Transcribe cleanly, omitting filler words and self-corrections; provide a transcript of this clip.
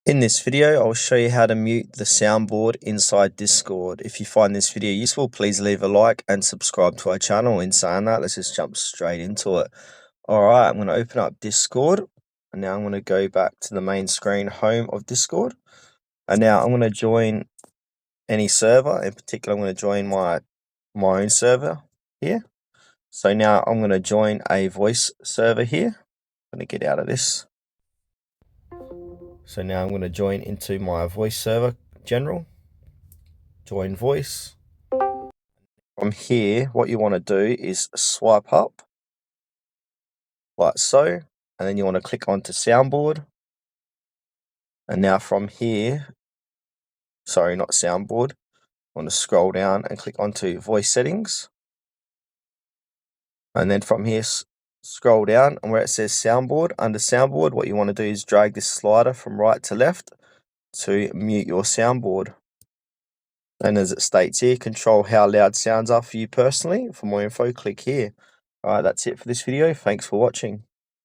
In this video, I'll show you how to mute the soundboard inside Discord. If you find this video useful, please leave a like and subscribe to our channel. In saying that, let's just jump straight into it. Alright, I'm going to open up Discord, and now I'm going to go back to the main screen, home of Discord. And now I'm going to join any server. In particular, I'm going to join my own server here. So now I'm going to join a voice server here. I'm going to get out of this. So now I'm going to join into my voice server, general, join voice. From here, what you want to do is swipe up, like so, and then you want to click onto Soundboard. And now from here, sorry, not Soundboard, I want to scroll down and click onto voice settings. And then from here, scroll down, and where it says Soundboard, under Soundboard, what you want to do is drag this slider from right to left to mute your soundboard. And as it states here, control how loud sounds are for you personally. For more info, click here. Alright, that's it for this video. Thanks for watching.